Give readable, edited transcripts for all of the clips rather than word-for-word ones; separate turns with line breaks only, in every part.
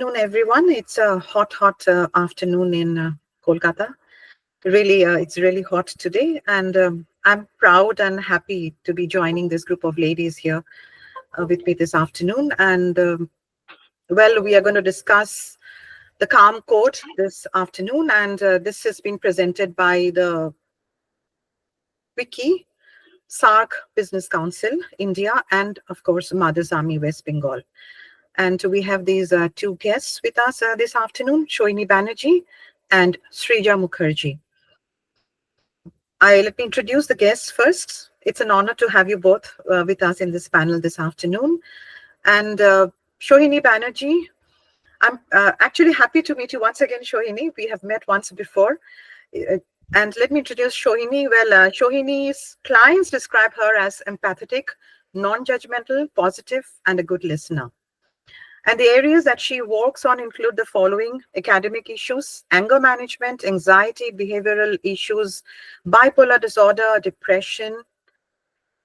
afternoon, everyone. It's a hot afternoon in Kolkata. It's really hot today, and I'm proud and happy to be joining this group of ladies here with me this afternoon. And we are going to discuss the Calm Code this afternoon, and this has been presented by the WICCI, SARC Business Council, India, and of course, Mothers Army, West Bengal. And we have these two guests with us this afternoon, Sohini Banerjee and Srija Mukherjee. Let me introduce the guests first. It's an honor to have you both with us in this panel this afternoon. And Sohini Banerjee, I'm actually happy to meet you once again, Sohini. We have met once before. And let me introduce Sohini. Well, Sohini's clients describe her as empathetic, non-judgemental, positive, and a good listener. And the areas that she works on include the following: academic issues, anger management, anxiety, behavioral issues, bipolar disorder, depression,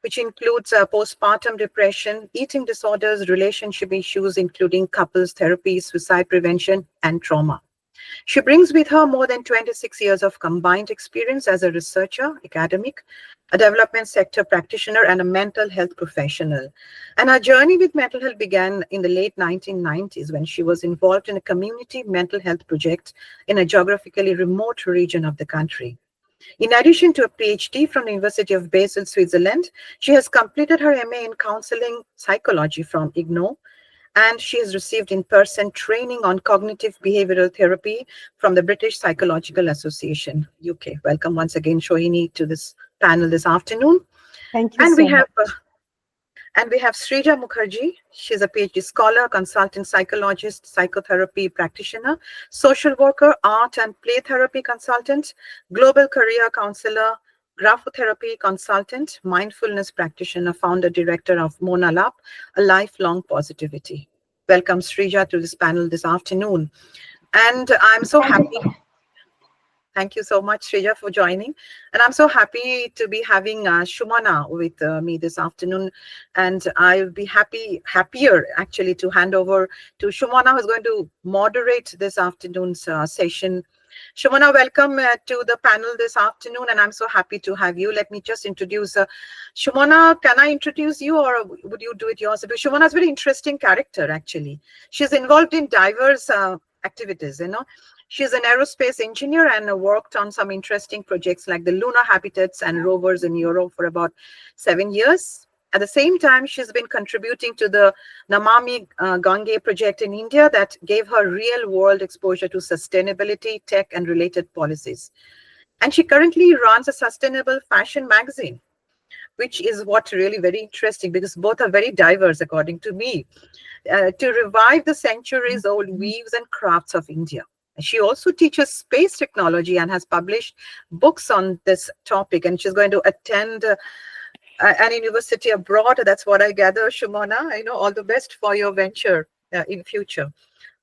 which includes postpartum depression, eating disorders, relationship issues, including couples therapy, suicide prevention, and trauma. She brings with her more than 26 years of combined experience as a researcher, academic, a development sector practitioner, and a mental health professional. And her journey with mental health began in the late 1990s when she was involved in a community mental health project in a geographically remote region of the country. In addition to a PhD from the University of Basel, Switzerland, she has completed her MA in counselling psychology from IGNO, and she has received in-person training on cognitive behavioral therapy from the British Psychological Association, UK. Welcome once again, Sohini, to this panel this afternoon.
Thank you so much.
And we have Srija Mukherjee. She's a PhD scholar, consultant psychologist, psychotherapy practitioner, social worker, art and play therapy consultant, global career counselor, graphotherapy consultant, mindfulness practitioner, founder, director of Mona Lab, a lifelong positivity. Welcome, Srija, to this panel this afternoon. And I'm so happy. Thank you so much, Srija, for joining. And I'm so happy to be having Shumana with me this afternoon. And I'll be happier actually to hand over to Shumana, who's going to moderate this afternoon's session. Shumana, welcome to the panel this afternoon, and I'm so happy to have you. Let me just introduce Shumana. Can I introduce you, or would you do it yourself? Shumana is a very interesting character, actually. She's involved in diverse activities, She's an aerospace engineer and worked on some interesting projects like the lunar habitats and rovers in Europe for about 7 years. At the same time, she's been contributing to the Namami Gange project in India that gave her real-world exposure to sustainability, tech, and related policies. And she currently runs a sustainable fashion magazine, which is what really very interesting because both are very diverse, according to me, to revive the centuries-old weaves and crafts of India. She also teaches space technology and has published books on this topic, and she's going to attend an university abroad. That's what I gather, Shumana. All the best for your venture in future.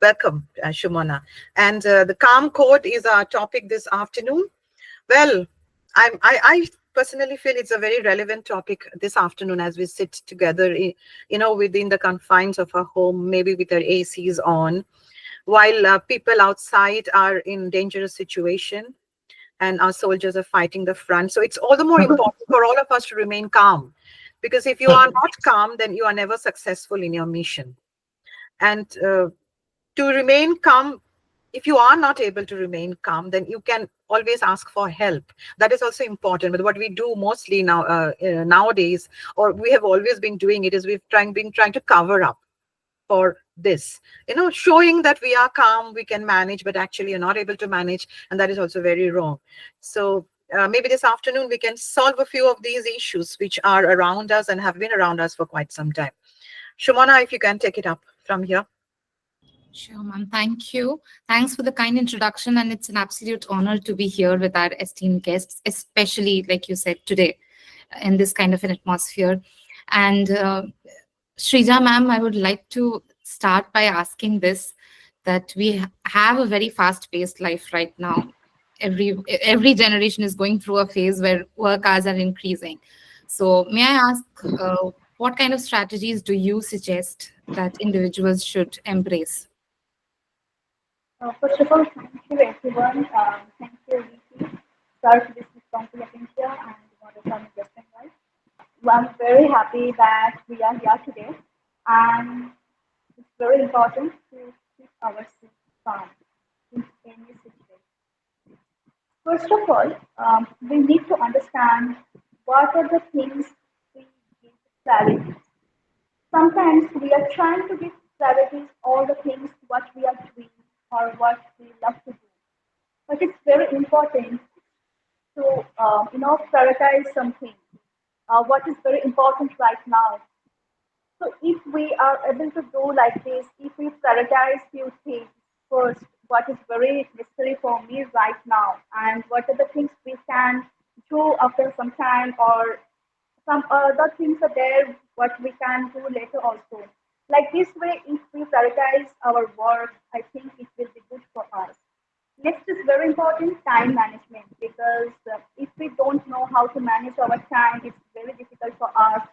Welcome, Shumana. And the Calm Code is our topic this afternoon. Well, I personally feel it's a very relevant topic this afternoon as we sit together, within the confines of our home, maybe with our ACs on, while people outside are in dangerous situation and our soldiers are fighting the front. So it's all the more important for all of us to remain calm, because if you are not calm, then you are never successful in your mission. And to remain calm, if you are not able to remain calm, then you can always ask for help. That is also important. But what we do mostly now nowadays, or we have always been doing it, is we've been trying to cover up for this, showing that we are calm, we can manage, but actually you're not able to manage, and that is also very wrong. So maybe this afternoon we can solve a few of these issues which are around us and have been around us for quite some time. Shumana, if you can take it up from here.
Sure, ma'am. Thank you. Thanks for the kind introduction, and it's an absolute honor to be here with our esteemed guests, especially, like you said, today in this kind of an atmosphere. And Srija, ma'am, I would like to start by asking this, that we have a very fast-paced life right now. Every generation is going through a phase where work hours are increasing. So may I ask, what kind of strategies do you suggest that individuals should embrace?
First of all, thank you everyone. Thank you, Vicky. Sorry for this responsible India and what is on West Bengal. I'm very happy that we are here today, and it's very important to keep ourselves calm in any situation. First of all, we need to understand what are the things we give clarity. Sometimes we are trying to give clarity all the things what we are doing or what we love to do. But it's very important to prioritize something. What is very important right now. So if we are able to do like this, if we prioritize few things first, what is very necessary for me right now, and what are the things we can do after some time, or some other things are there what we can do later also. Like this way, if we prioritize our work, I think it will be good for us. Next is very important, time management, because if we don't know how to manage our time, it's very difficult for us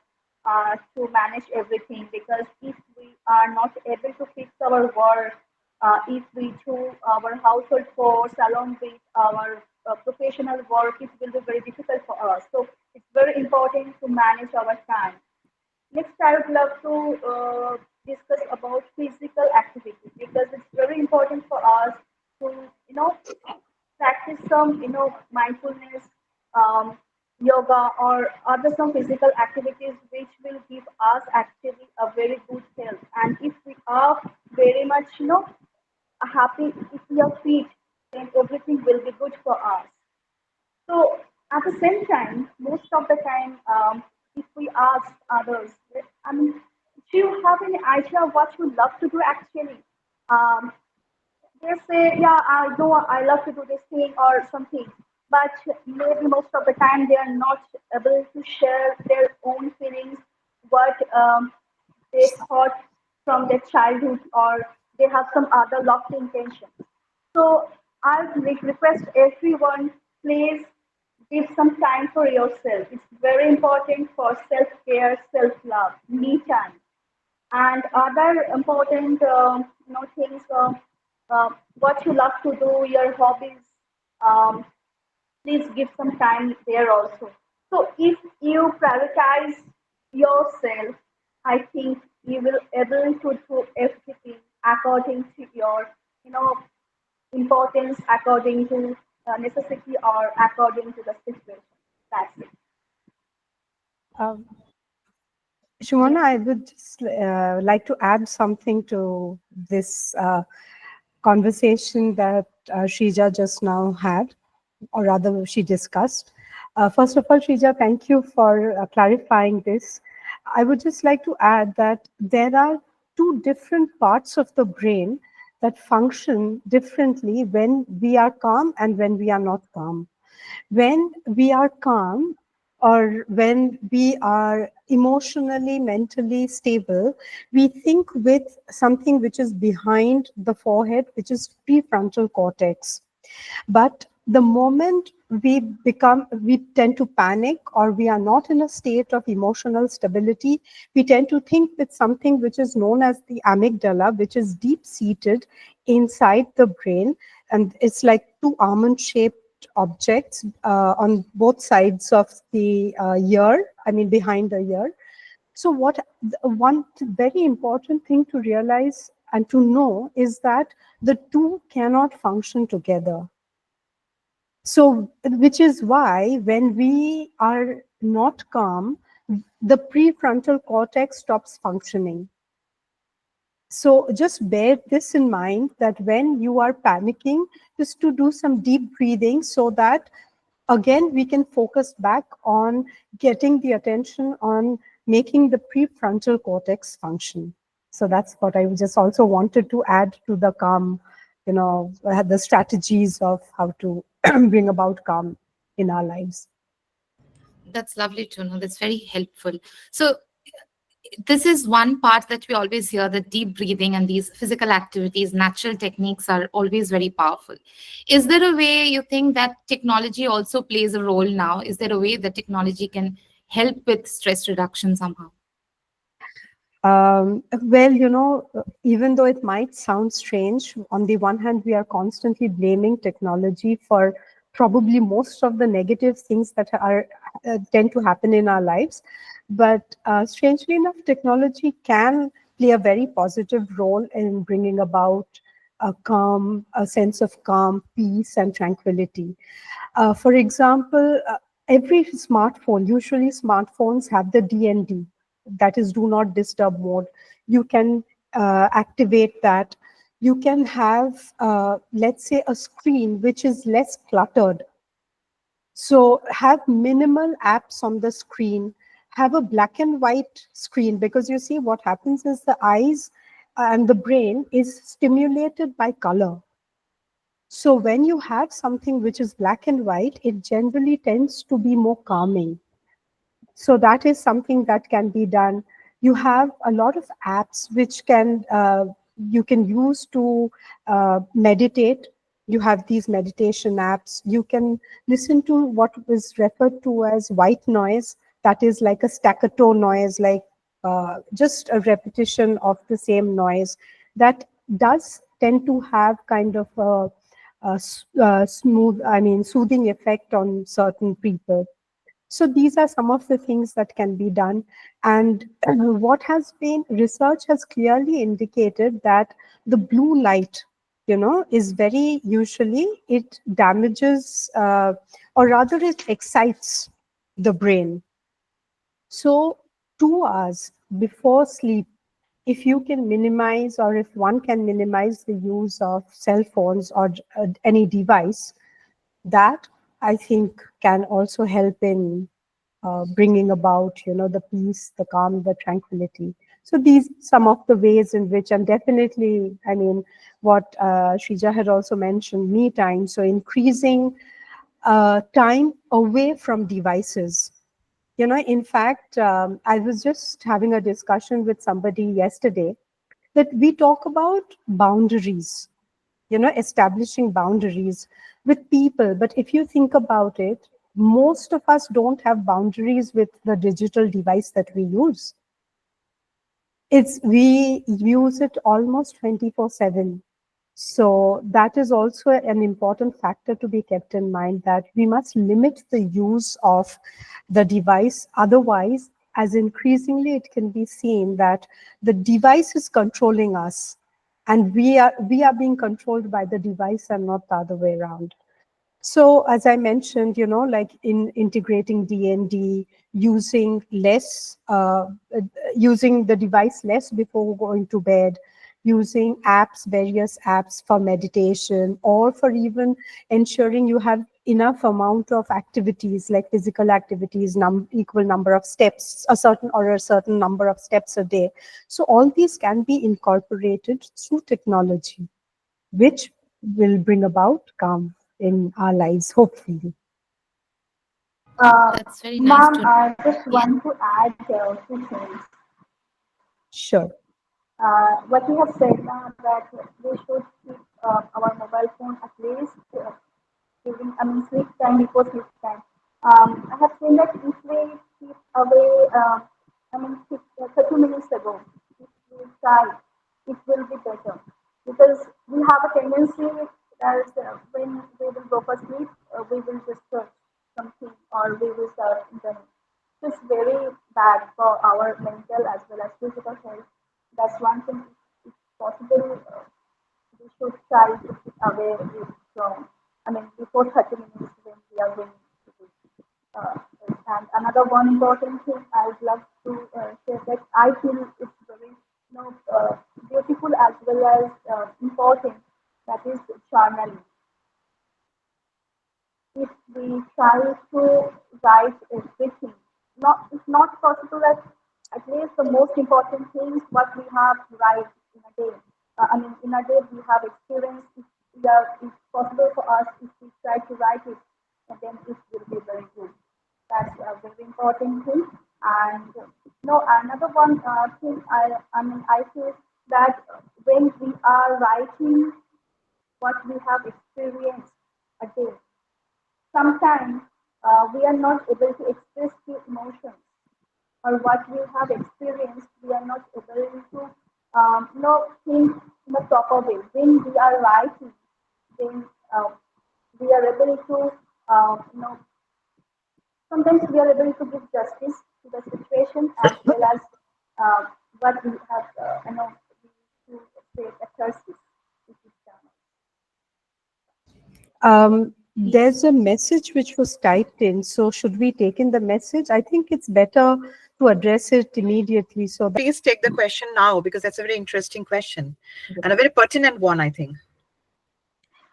to manage everything. Because if we are not able to fix our work, if we do our household chores along with our professional work, it will be very difficult for us. So it's very important to manage our time. Next, I would love to discuss about physical activity, because it's very important for us to, you know, practice some, mindfulness, um, yoga, or other some physical activities which will give us actually a very good health. And if we are very much, happy if we are fit, then everything will be good for us. So at the same time, most of the time, if we ask others, I mean, do you have any idea what you love to do actually? Um, they say, yeah, I know I love to do this thing or something, but maybe most of the time they are not able to share their own feelings, what they thought from their childhood, or they have some other lofty intention. So I request everyone, please give some time for yourself. It's very important for self-care, self-love, me time. And other important things, what you love to do, your hobbies, um, please give some time there also. So if you prioritize yourself, I think you will able to do everything according to your, you know, importance, according to necessity, or according to the situation. That's it.
Um, Shumana, I would just like to add something to this conversation that Shrija just now had, or rather she discussed. First of all, Shrija, thank you for clarifying this. I would just like to add that there are two different parts of the brain that function differently when we are calm and when we are not calm. When we are calm, or when we are emotionally, mentally stable, we think with something which is behind the forehead, which is prefrontal cortex. But the moment we tend to panic, or we are not in a state of emotional stability, we tend to think with something which is known as the amygdala, which is deep seated inside the brain. And it's like two almond shaped objects on both sides of the ear, I mean, behind the ear. So one very important thing to realize and to know is that the two cannot function together. So, which is why when we are not calm, the prefrontal cortex stops functioning. So just bear this in mind, that when you are panicking, just to do some deep breathing, so that again we can focus back on getting the attention on making the prefrontal cortex function. So that's what I just also wanted to add to the calm, the strategies of how to bring about calm in our lives.
That's lovely to know. That's very helpful. So this is one part that we always hear, that deep breathing and these physical activities, natural techniques are always very powerful. Is there a way you think that technology also plays a role now? Is there a way that technology can help with stress reduction somehow?
Well, even though it might sound strange, on the one hand, we are constantly blaming technology for probably most of the negative things that are tend to happen in our lives. But strangely enough, technology can play a very positive role in bringing about a sense of calm, peace, and tranquility. For example, every smartphone, usually smartphones have the DND, that is do not disturb mode. You can activate that. You can have, let's say, a screen which is less cluttered. So have minimal apps on the screen, have a black and white screen, because you see what happens is the eyes and the brain is stimulated by color. So when you have something which is black and white, it generally tends to be more calming. So that is something that can be done. You have a lot of apps which can you can use to meditate. You have these meditation apps. You can listen to what is referred to as white noise. That is like a staccato noise, like just a repetition of the same noise. That does tend to have kind of a smooth, I mean, soothing effect on certain people. So these are some of the things that can be done. And what has been, research has clearly indicated that the blue light, is very usually, it damages, or rather it excites the brain. So 2 hours before sleep, if you can minimize, or if one can minimize the use of cell phones or any device, that I think can also help in bringing about, the peace, the calm, the tranquility. So these some of the ways in which, and definitely, I mean, what Shrija had also mentioned, me time. So increasing time away from devices. In fact, I was just having a discussion with somebody yesterday that we talk about boundaries, establishing boundaries with people. But if you think about it, most of us don't have boundaries with the digital device that we use. We use it almost 24/7. So that is also an important factor to be kept in mind, that we must limit the use of the device. Otherwise, as increasingly it can be seen that the device is controlling us, and we are being controlled by the device and not the other way around. So as I mentioned, like in integrating DND, using less, using the device less before going to bed, using apps, various apps for meditation, or for even ensuring you have enough amount of activities like physical activities, equal number of steps, a certain number of steps a day. So all these can be incorporated through technology, which will bring about calm in our lives, hopefully.
That's very nice
Ma'am,
to.
I just
Yes.
want to add two things.
Sure.
What you have said now, that we should keep our mobile phone at least during, I mean, sleep time, before sleep time. I have seen that if we keep away, 30 minutes ago, if we try, it will be better. Because we have a tendency that when we will go for sleep, we will just search something, or we will search internet. It's very bad for our mental as well as physical health. That's one thing. If possible, we should try to keep away it from, I mean, before 30 minutes when we are going to do. Uh, and another one important thing I would love to say, that I feel it's very, beautiful as well as important. That is journaling. If we try to write everything, not it's not possible that at least the most important things what we have to write in a day. In a day we have experience. If it's possible for us, if we try to write it, then it will be very good. That's a very important thing. And no, another one thing I feel that when we are writing what we have experienced a day, sometimes we are not able to express the emotions. or what we have experienced, we are not able to think in a proper way. When we are writing, then we are able to sometimes we are able to give justice to the situation as well as uh, what we have we to say catharsis, which is done.
There's a message which was typed in. So should we take in the message? I think it's better to address it immediately. So that
Please take the question now, because that's a very interesting question and a very pertinent one, I think.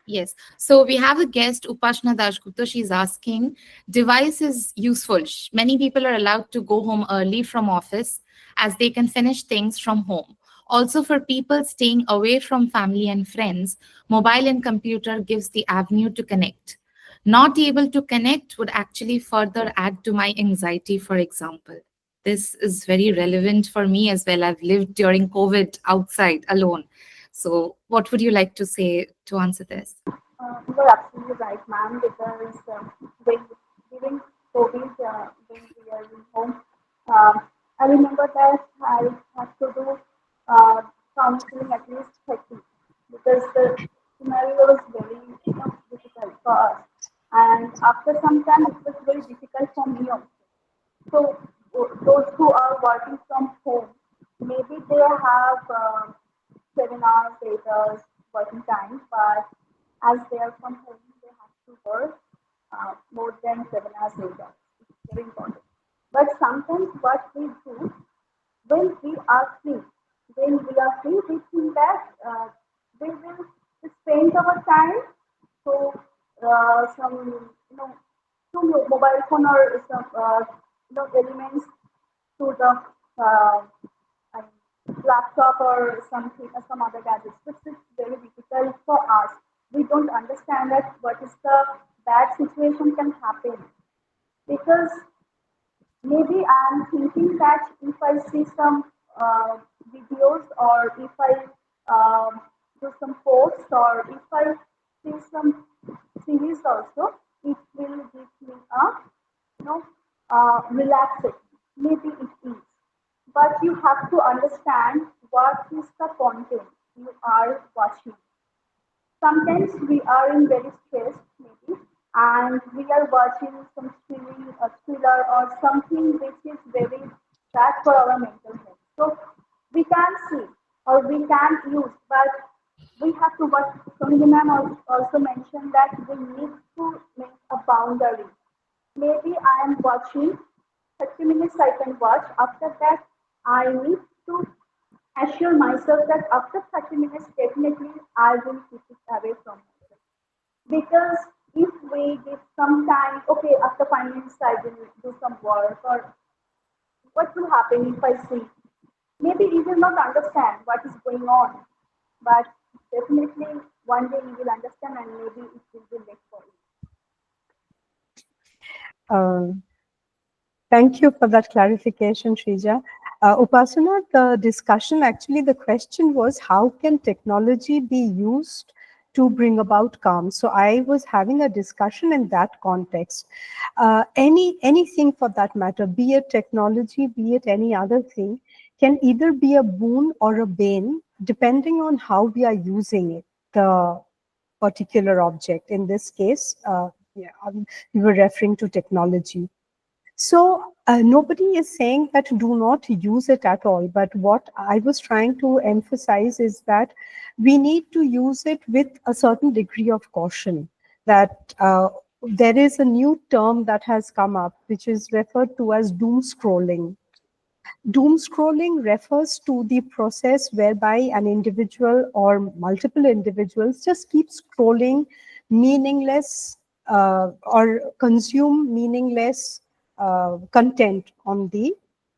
Yes. So we have a guest, Upashna Dashgupta. She's asking, device is useful. Many people are allowed to go home early from office as they can finish things from home. Also, for people staying away from family and friends, mobile and computer gives the avenue to connect. Not able to connect would actually further add to my anxiety, for example. This is very relevant for me as well. I've lived during COVID outside alone. So, what would you like to say to answer this?
You are absolutely right, ma'am, because when during COVID, when we are in home, I remember that I had to do uh, counseling at least 30 because the scenario was very difficult for us. And after some time, it was very difficult for me also. So those who are working from home, maybe they have 7 hours, 8 hours working time, but as they are from home, they have to work more than 7 hours, 8 hours. It's very important. But sometimes what we do when we are free, we think that we will spend our time to some to mobile phone or some elements to the uh, I laptop or something some other gadgets. This is very difficult for us. We don't understand that what is the bad situation can happen because maybe I'm thinking that if I see some videos or if I do some posts or if I see some series also, it will give me a relaxation. Maybe it is, but you have to understand what is the content you are watching. Sometimes we are in very stressed maybe and we are watching some thriller or something which is very bad for our mental health. So we can see or we can use, but we have to what Sohini ma'am also mentioned that we need to make a boundary. Maybe I am watching 30 minutes I can watch. After that, I need to assure myself that after 30 minutes, definitely I will keep it away from myself. Because if we give some time, okay, after 5 minutes I will do some work, or what will happen if I sleep? Maybe you will not understand what is going on, but definitely one day you will understand and maybe it will be late for you.
thank you for that clarification, Shrija. Upasana, the discussion, actually, the question was, how can technology be used to bring about calm? So I was having a discussion in that context. Anything for that matter, be it technology, be it any other thing, can either be a boon or a bane, depending on how we are using it, the particular object. In this case, we were referring to technology. So nobody is saying that do not use it at all. But what I was trying to emphasize is that we need to use it with a certain degree of caution. That there is a new term that has come up, which is referred to as doom scrolling. Doom scrolling refers to the process whereby an individual or multiple individuals just keep scrolling meaningless or consume meaningless content on the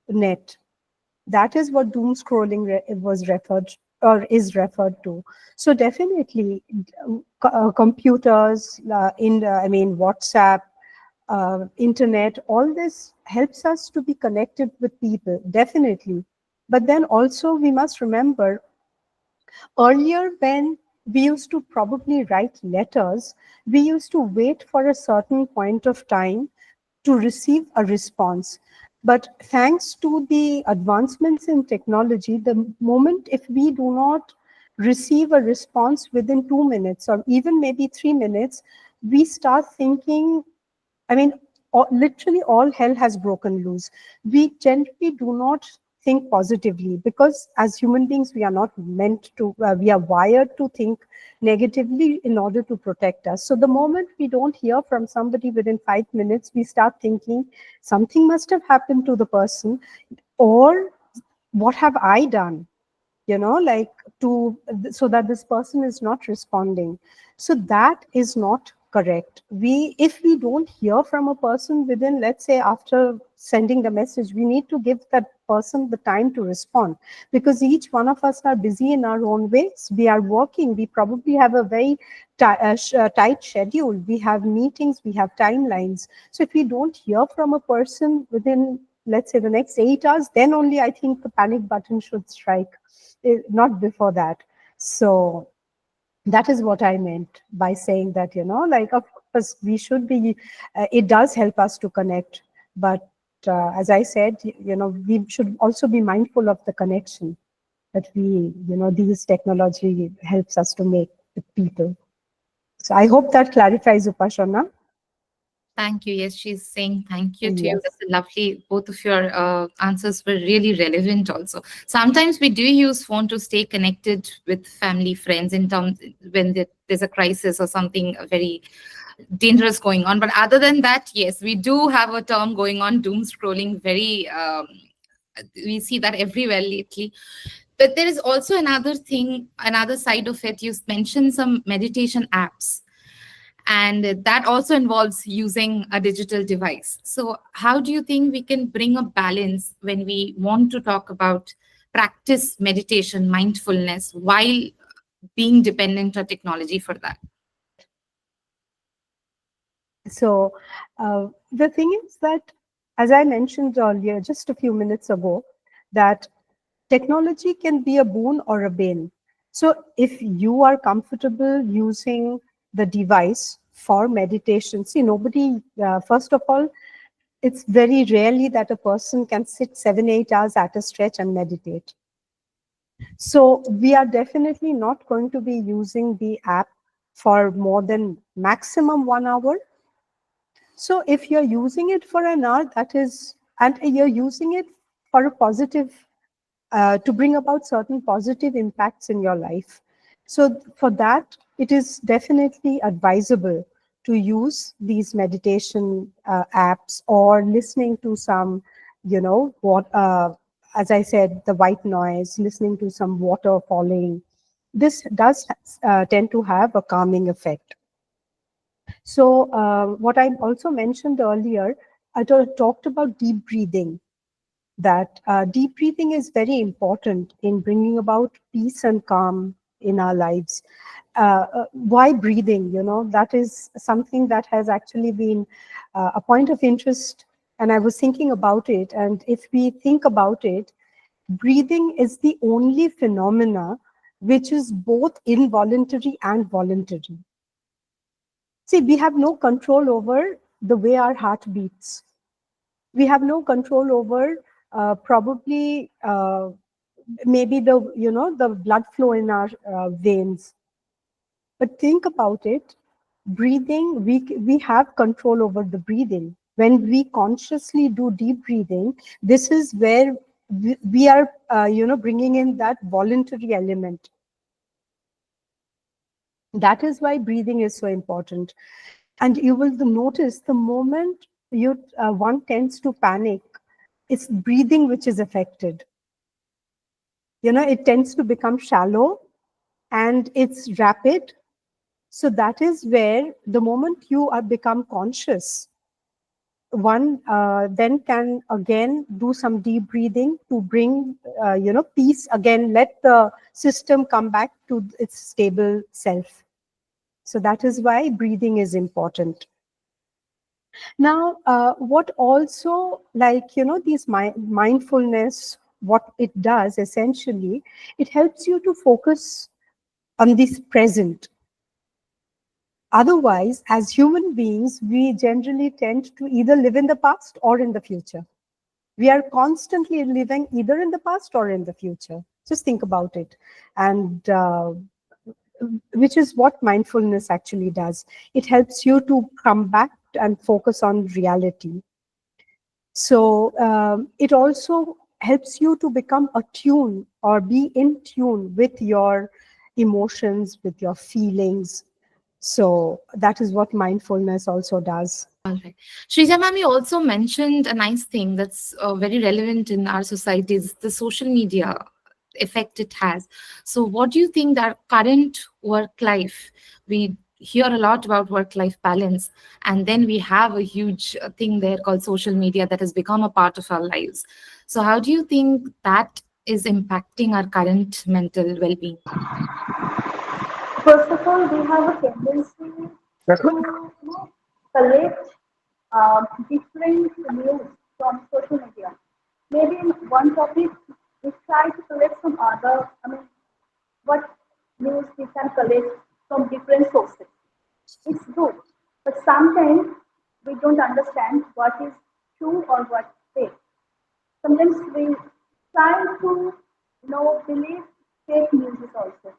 net. That is what doom scrolling was referred or is referred to. So definitely, computers, WhatsApp, internet, all this helps us to be connected with people, definitely. But then also we must remember, earlier when we used to probably write letters, we used to wait for a certain point of time to receive a response. But thanks to the advancements in technology, the moment if we do not receive a response within 2 minutes or even maybe 3 minutes, we start thinking, I mean, literally all hell has broken loose. We generally do not think positively because as human beings, we are not meant to, we are wired to think negatively in order to protect us. So the moment we don't hear from somebody within 5 minutes, we start thinking something must have happened to the person, or what have I done? Like so that this person is not responding. So that is not correct. If we don't hear from a person within, let's say, after sending the message, we need to give that person the time to respond, because each one of us are busy in our own ways. We are working, we probably have a very tight schedule, we have meetings, we have timelines. So if we don't hear from a person within, let's say, the next 8 hours, then only I think the panic button should strike, not before that. So that is what I meant by saying that, like, of course, we should be, it does help us to connect. But as I said, we should also be mindful of the connection that these technology helps us to make with people. So I hope that clarifies, Upashana.
Thank you. Yes, she's saying thank you to you.
Yes.
That's a lovely. Both of your answers were really relevant. Also, sometimes we do use phone to stay connected with family, friends, in terms when there's a crisis or something very dangerous going on. But other than that, yes, we do have a term going on, doom scrolling. Very, we see that everywhere lately. But there is also another thing, another side of it. You mentioned some meditation apps, and that also involves using a digital device. So how do you think we can bring a balance when we want to talk about practice meditation, mindfulness, while being dependent on technology for that?
So the thing is that, as I mentioned earlier, just a few minutes ago, that technology can be a boon or a bane. So if you are comfortable using the device for meditation, see, nobody, first of all, it's very rarely that a person can sit 7, 8 hours at a stretch and meditate. So we are definitely not going to be using the app for more than maximum 1 hour. So if you're using it for an hour, that is, and you're using it for a positive, to bring about certain positive impacts in your life. So for that, it is definitely advisable to use these meditation apps, or listening to some, as I said, the white noise, listening to some water falling. This does tend to have a calming effect. So what I also mentioned earlier, I talked about deep breathing, that deep breathing is very important in bringing about peace and calm in our lives. Why breathing? That is something that has actually been a point of interest, and I was thinking about it. And if we think about it, breathing is the only phenomena which is both involuntary and voluntary. See, we have no control over the way our heart beats. We have no control over probably maybe the blood flow in our veins. But think about it, breathing, we have control over the breathing. When we consciously do deep breathing, this is where we are bringing in that voluntary element. That is why breathing is so important. And you will notice the moment one tends to panic, it's breathing which is affected. It tends to become shallow and it's rapid. So that is where the moment you are become conscious, one then can again do some deep breathing to bring peace again, let the system come back to its stable self. So that is why breathing is important. Now, what also, like, these mindfulness, what it does essentially, it helps you to focus on this present. Otherwise, as human beings, we generally tend to either live in the past or in the future. We are constantly living either in the past or in the future. Just think about it. And which is what mindfulness actually does. It helps you to come back and focus on reality. So it also helps you to become attuned or be in tune with your emotions, with your feelings. So that is what mindfulness also does.
All right. Shrija ma'am, you also mentioned a nice thing that's very relevant in our society is the social media effect it has. So what do you think that current work life, we hear a lot about work-life balance, and then we have a huge thing there called social media that has become a part of our lives. So how do you think that is impacting our current mental well-being?
First of all, we have a tendency to collect different news from social media. Maybe in one topic, we try to collect some other, what news we can collect from different sources. It's good, but sometimes we don't understand what is true or what is fake. Sometimes we try to believe fake news is also.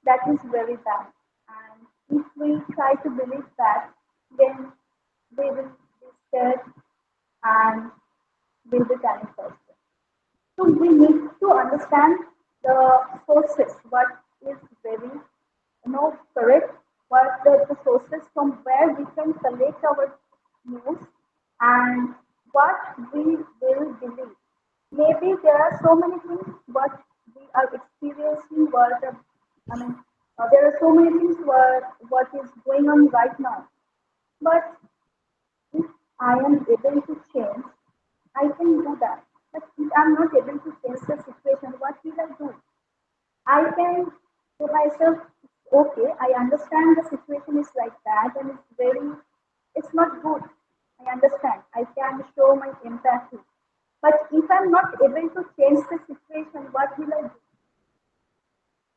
That is very bad. And if we try to believe that, then we will be scared and will be panicked also. So we need to understand the sources, what is very correct, what the sources from where we can collect our news and what we will believe. Maybe there are so many things what we are experiencing, there are so many things what is going on right now. But if I am able to change, I can do that. But if I'm not able to change the situation, what will I do? I can say myself, okay, I understand the situation is like that and it's not good. I understand. I can show my empathy. But if I'm not able to change the situation, what will I do?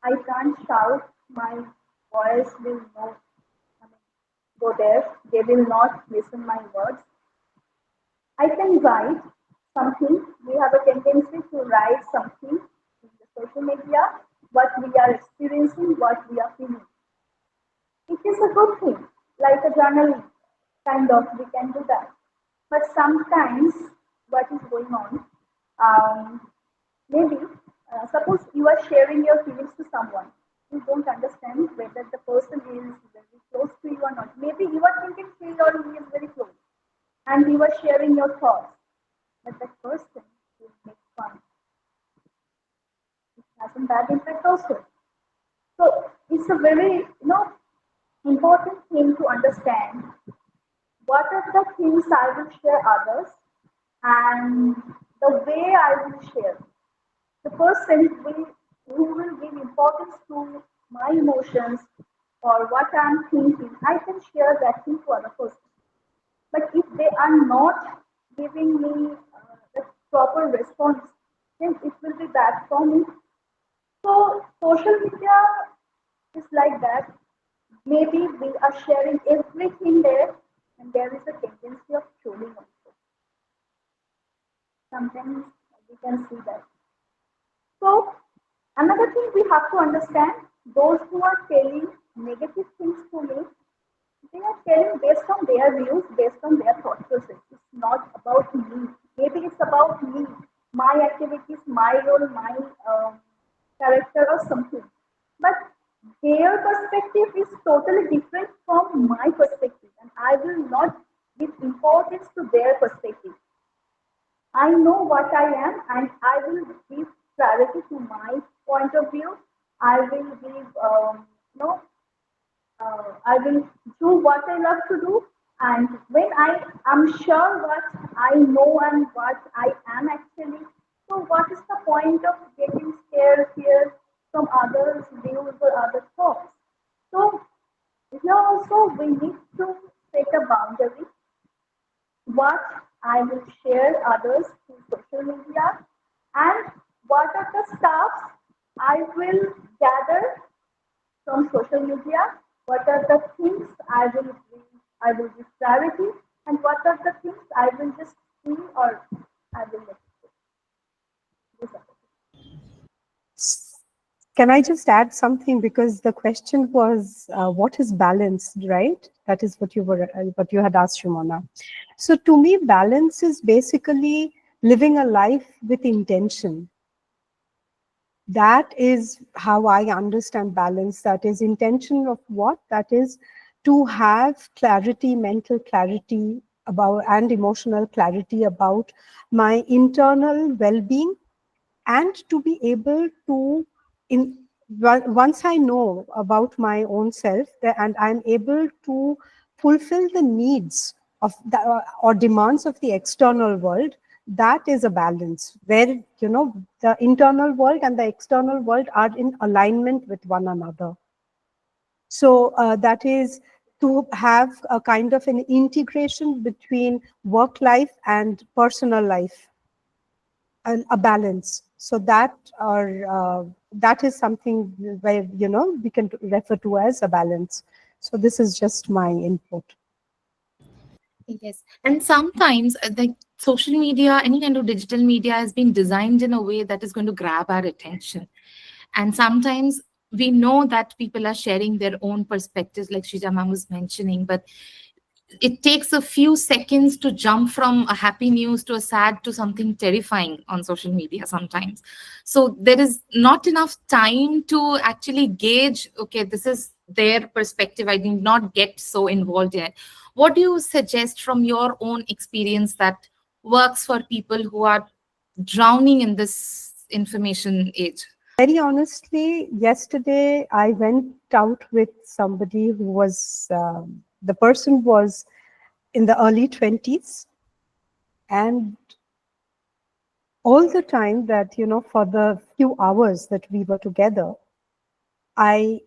I can't shout. My voice will not go there. They will not listen my words. I can write something. We have a tendency to write something in the social media, what we are experiencing, what we are feeling. It is a good thing, like a journal kind of, we can do that. But sometimes what is going on, maybe, suppose you are sharing your feelings to someone, you don't understand whether the person is very close to you or not. Maybe you are thinking she or he is very close, and you are sharing your thoughts, but that person will make fun. It has a bad impact also. So it's a very important thing to understand what are the things I will share others and the way I will share. The person who will give importance to my emotions or what I'm thinking, I can share that thing to other person. But if they are not giving me the proper response, then it will be bad for me. So social media is like that. Maybe we are sharing everything there, and there is a tendency of trolling also. Sometimes we can see that. So another thing we have to understand: those who are telling negative things to me, they are telling based on their views, based on their thought process. It's not about me. Maybe it's about me, my activities, my role, my character, or something. But their perspective is totally different from my perspective, and I will not give importance to their perspective. I know what I am, and I will give clarity to my point of view. I will give, I will do what I love to do. And when I am sure what I know and what I am actually, so what is the point of getting scared here from others' views or other thoughts? So here also we need to set a boundary what I will share others through social media and what are the stuffs I will gather from social media, what are the things I will give clarity, and what are the things I will just see or I will let.
Can I just add something? Because the question was, what is balance, right? That is what you had asked, Shimona. So to me, balance is basically living a life with intention. That is how I understand balance. That is intention of what? That is to have clarity, mental clarity about, and emotional clarity about my internal well-being, and to be able to, once I know about my own self, and I'm able to fulfill the needs of the, or demands of the external world, that is a balance where, you know, the internal world and the external world are in alignment with one another. So that is to have a kind of an integration between work life and personal life, a balance. So that, or that is something where, you know, we can refer to as a balance. So this is just my input.
Yes. And sometimes the social media, any kind of digital media has been designed in a way that is going to grab our attention. And sometimes we know that people are sharing their own perspectives, like Shrija ma'am was mentioning, but it takes a few seconds to jump from a happy news to a sad to something terrifying on social media sometimes. So there is not enough time to actually gauge, okay, this is their perspective, I did not get so involved in it. What do you suggest from your own experience that works for people who are drowning in this information age?
Very honestly, yesterday I went out with somebody who was, the person was in the early 20s, and all the time that, you know, for the few hours that we were together, I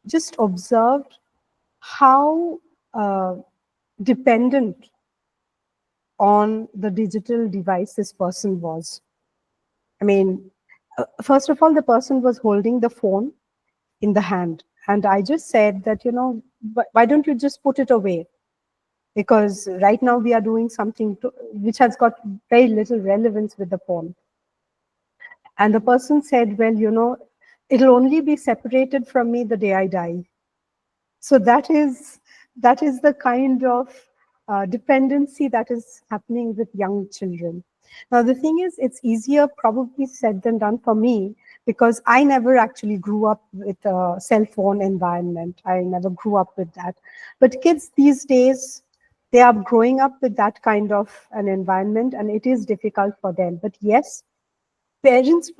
just observed how dependent on the digital device this person was. I mean, first of all, the person was holding the phone in the hand. And I just said that, you know, why don't you just put it away? Because right now we are doing something which has got very little relevance with the phone. And the person said, well, you know, it'll only be separated from me the day I die. So that is the kind of dependency that is happening with young children. Now, the thing is, it's easier probably said than done for me, because I never actually grew up with a cell phone environment. I never grew up with that. But kids these days, they are growing up with that kind of an environment, and it is difficult for them. But yes, parents,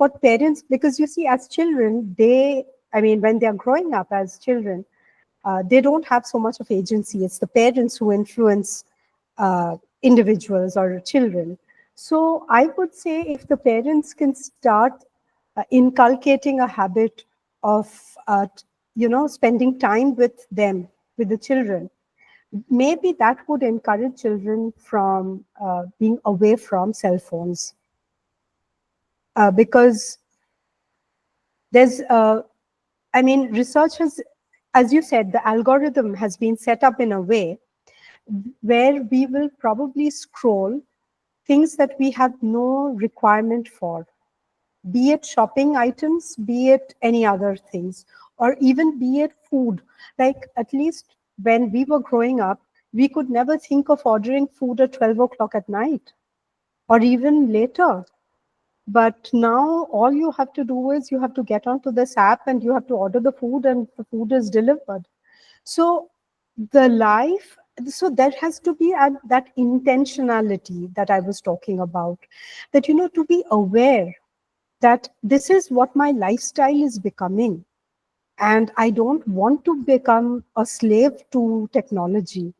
because you see, as children, when they are growing up as children, they don't have so much of agency. It's the parents who influence individuals or children. So I would say if the parents can start inculcating a habit of, spending time with them, with the children, maybe that would encourage children from being away from cell phones. Because there's, research has, as you said, the algorithm has been set up in a way where we will probably scroll things that we have no requirement for, be it shopping items, be it any other things, or even be it food. Like, at least when we were growing up, we could never think of ordering food at 12 o'clock at night or even later. But now all you have to do is you have to get onto this app and you have to order the food and the food is delivered. So so there has to be that intentionality that I was talking about, that, you know, to be aware that this is what my lifestyle is becoming. And I don't want to become a slave to technology.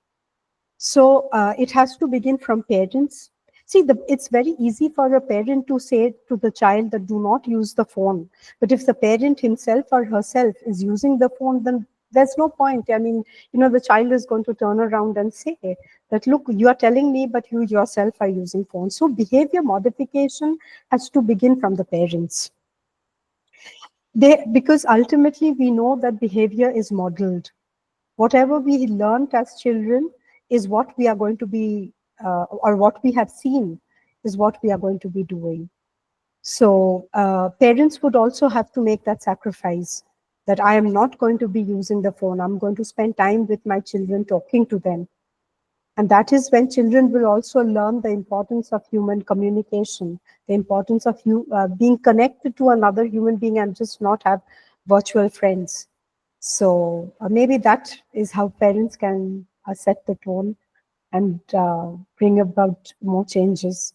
So it has to begin from parents. See, it's very easy for a parent to say to the child that do not use the phone. But if the parent himself or herself is using the phone, then there's no point. I mean, you know, the child is going to turn around and say that, look, you are telling me, but you yourself are using phones. So behavior modification has to begin from the parents. Because ultimately we know that behavior is modeled. Whatever we learned as children is what we are going to be, or what we have seen is what we are going to be doing. So parents would also have to make that sacrifice, that I am not going to be using the phone. I'm going to spend time with my children, talking to them. And that is when children will also learn the importance of human communication, the importance of being connected to another human being and just not have virtual friends. So maybe that is how parents can set the tone and bring about more changes.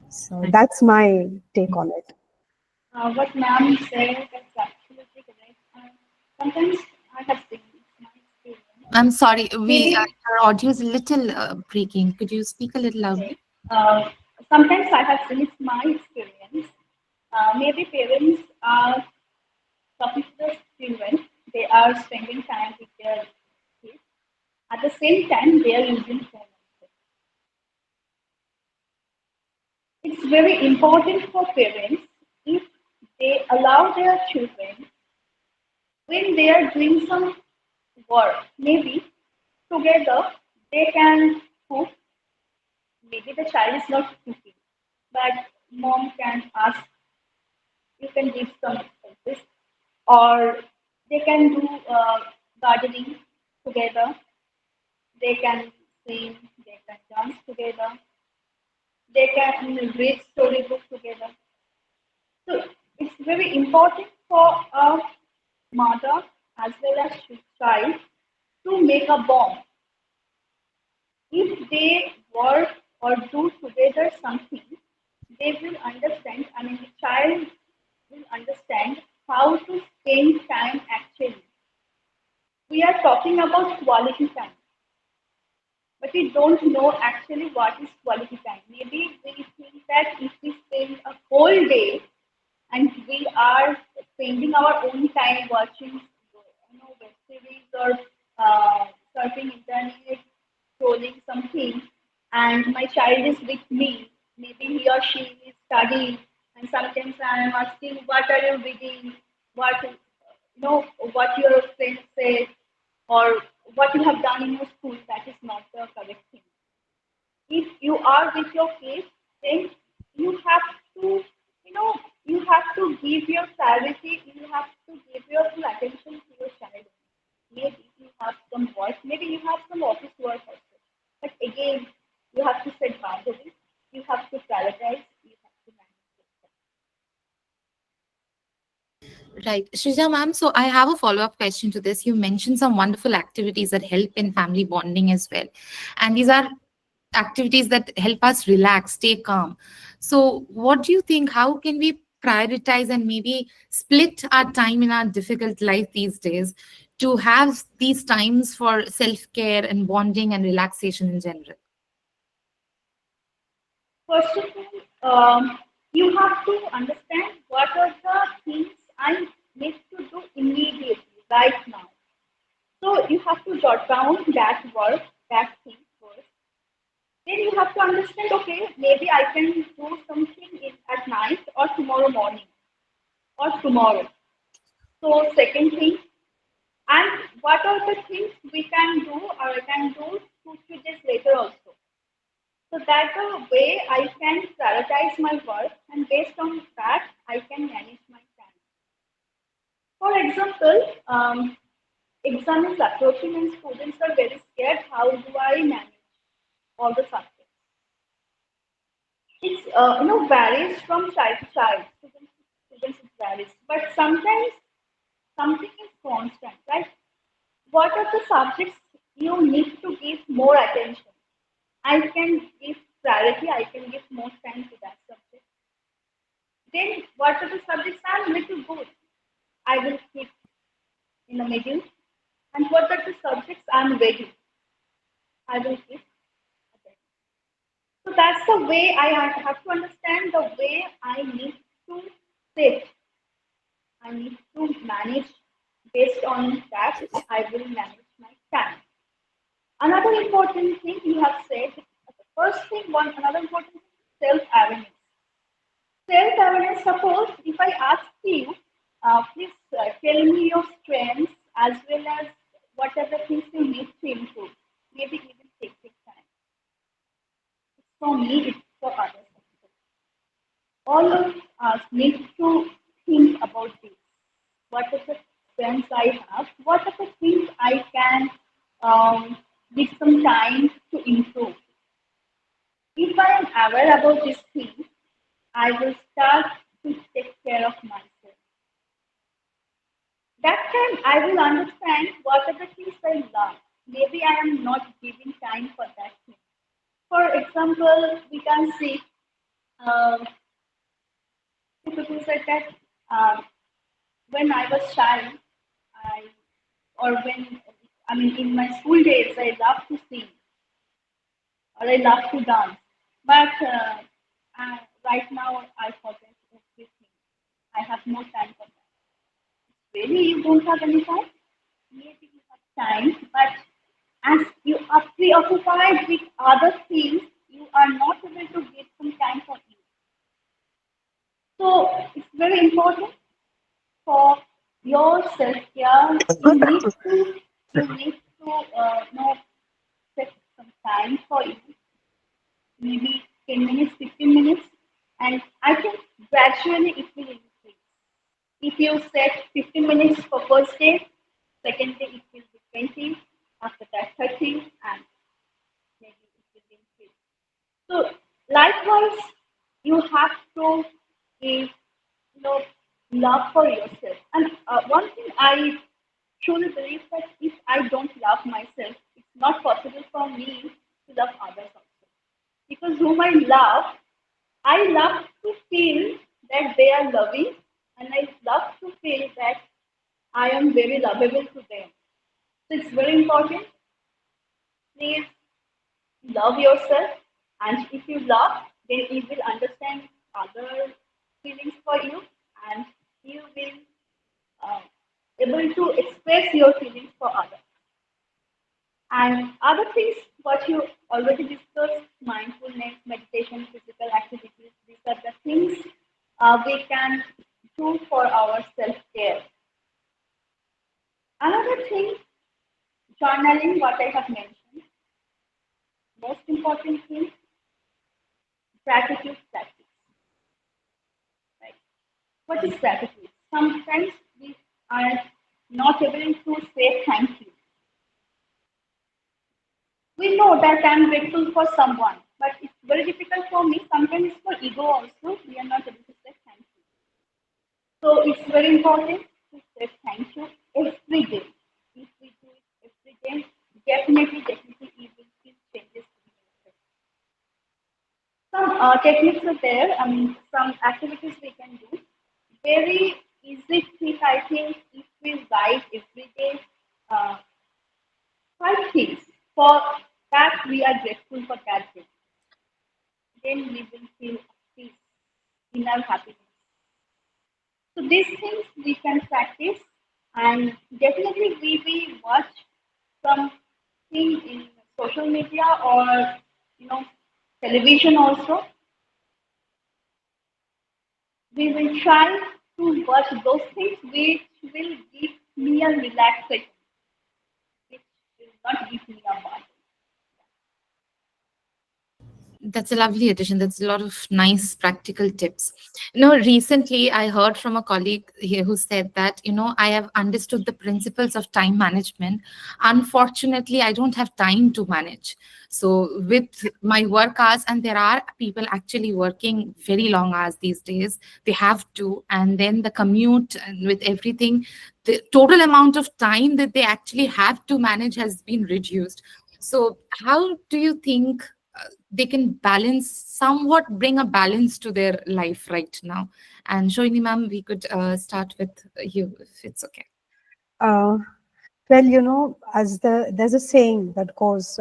So that's my take on it.
What ma'am said, that's absolutely correct. Sometimes I have seen my experience.
I'm sorry,
Maybe,
our audio is a little breaking. Could you speak a little louder?
okay. Sometimes I have seen it's my experience. Maybe parents are talking to the children, they are spending time with their kids. At the same time, they are using phone. It's very important for parents if they allow their children when they are doing some work, maybe together they can cook. Maybe the child is not cooking, but mom can ask, you can give some expenses, or they can do gardening together, they can sing, they can dance together, they can read storybook together. So it's very important for a mother as well as child to make a bond. If they work or do together something, they will understand, I mean, the child will understand how to spend time actually. We are talking about quality time, but we don't know actually what is quality time. Maybe we think that if we spend a whole day and we are spending our own time watching, web series or surfing internet, scrolling something, and my child is with me. Maybe he or she is studying, and sometimes I am asking, "What are you reading? What what your friends said, or what you have done in your school?" That is not the correct thing. If you are with your kids, then you have to, you have to give your priority, you have to give your full attention to your child. Maybe you have some work, maybe you have some office work also. But again, you have to set boundaries, you have to prioritize, you have to manage yourself.
Right. Shrija ma'am, so I have a follow-up question to this. You mentioned some wonderful activities that help in family bonding as well. And these are activities that help us relax, stay calm. So what do you think? How can we prioritize and maybe split our time in our difficult life these days to have these times for self-care and bonding and relaxation in general?
First of all, you have to understand what are the things I need to do immediately, right now. So you have to jot down that work, that thing first. Then you have to understand, okay, maybe I can do something at night or tomorrow morning or tomorrow. So second thing, and what are the things we can do or I can do 2 3 days later also. So that the way I can prioritize my work, and based on that I can manage my time. For example, exam is approaching and students are very scared. How do I manage all the subjects? It's varies from child to child. Students it varies, but sometimes something is constant, right? What are the subjects you need to give more attention? I can give priority. I can give more time to that subject. Then what are the subjects I'm little good? I will keep in the middle. And what are the subjects I'm ready? I will keep. So that's the way I have to understand the way I need to sit. I need to manage based on that. I will manage my time. Another important thing you have said, the first thing, another important thing, self-awareness. Self-awareness, suppose if I ask you, please tell me your strengths as well as what are the things you need to improve. Maybe even take time. It's for me, it's for others. all of us need to think about this. What are the strengths I have? What are the things I can give some time to improve? If I am aware about these things, I will start to take care of myself. That time I will understand what are the things I love. Maybe I am not giving time for that thing. For example, we can see people said that when I was child, I or when I mean in my school days, I love to sing or I love to dance. But right now, I forget everything. I have no time for that. Really, you don't have any time? Maybe you have time, but as you are preoccupied with other things, you are not able to get some time for you. So it's very important for your self-care. You need to set some time for you, maybe 10 minutes, 15 minutes, and I think gradually it will increase. If you set 15 minutes for first day, second day it will be 20, after that 30, and maybe it will increase. So likewise, you have to give love for yourself. And one thing I truly believe that if I don't love myself, it's not possible for me to love others also. Because whom I love to feel that they are loving, and I love to feel that I am very lovable to them. So it's very important. Please love yourself, and if you love, then you will understand other feelings for you, and you will uh, able to express your feelings for others. And other things, what you already discussed, mindfulness, meditation, physical activities, these are the things we can do for our self-care. Another thing, journaling, what I have mentioned, most important thing, gratitude practice. Right? What is gratitude? Sometimes we are not able to say thank you. We know that I'm grateful for someone, but it's very difficult for me. Sometimes for ego also, we are not able to say thank you. So it's very important to say thank you every day. If we do it every day, definitely you will see changes in yourself. Some techniques are there. I mean, some activities we can do. Very easy thing, I think, if we write every day uh, 5 things for that we are grateful for that day, then we will feel peace, inner happiness. So these things we can practice, and definitely we will watch something in social media or television also. We will try to watch those things which will give me a relaxation, which will not give me a bad.
That's a lovely addition. That's a lot of nice practical tips. Recently I heard from a colleague here who said that, I have understood the principles of time management. Unfortunately, I don't have time to manage. So with my work hours, and there are people actually working very long hours these days, they have to, and then the commute and with everything, the total amount of time that they actually have to manage has been reduced. So how do you think they can bring a balance to their life right now? And Sohini ma'am, we could start with you if it's okay.
Uh, well, as there's a saying that goes,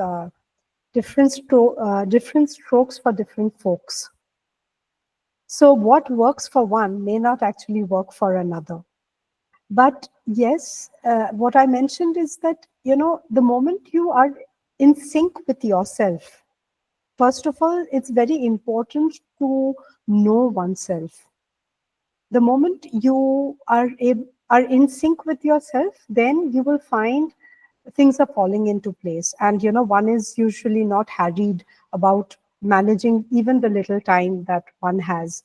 different strokes for different folks. So what works for one may not actually work for another. But yes, what I mentioned is that, the moment you are in sync with yourself, first of all, it's very important to know oneself. The moment you are in sync with yourself, then you will find things are falling into place. And, one is usually not harried about managing even the little time that one has.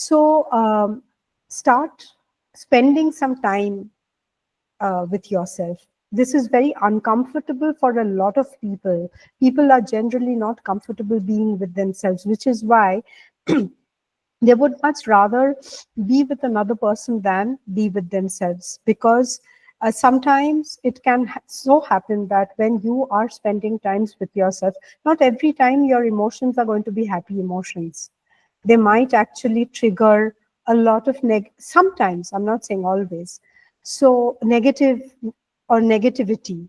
So start spending some time with yourself. This is very uncomfortable for a lot of people. People are generally not comfortable being with themselves, which is why they would much rather be with another person than be with themselves, because sometimes it can so happen that when you are spending times with yourself, not every time your emotions are going to be happy emotions. They might actually trigger a lot of sometimes, I'm not saying always, so negative or negativity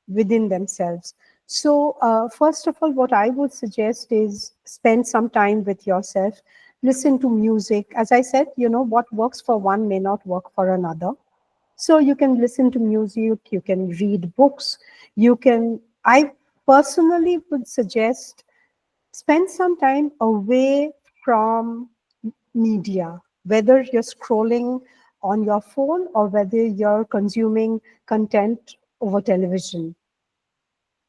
within themselves. So first of all, what I would suggest is spend some time with yourself, listen to music. As I said, what works for one may not work for another. So you can listen to music, you can read books, I personally would suggest spend some time away from media, whether you're scrolling on your phone or whether you're consuming content over television.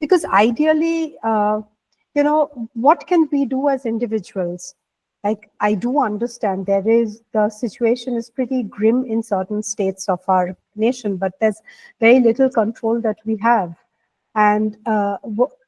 Because ideally, what can we do as individuals? Like, I do understand the situation is pretty grim in certain states of our nation, but there's very little control that we have. And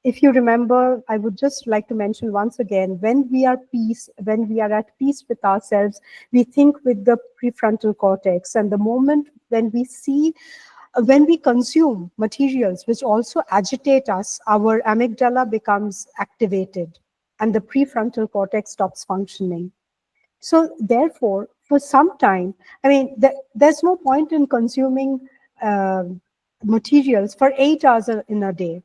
if you remember, I would just like to mention once again, when we are at peace with ourselves, we think with the prefrontal cortex. And the moment when we consume materials which also agitate us, our amygdala becomes activated and the prefrontal cortex stops functioning. So therefore, for some time, I mean, there's no point in consuming uh, materials for 8 hours in a day.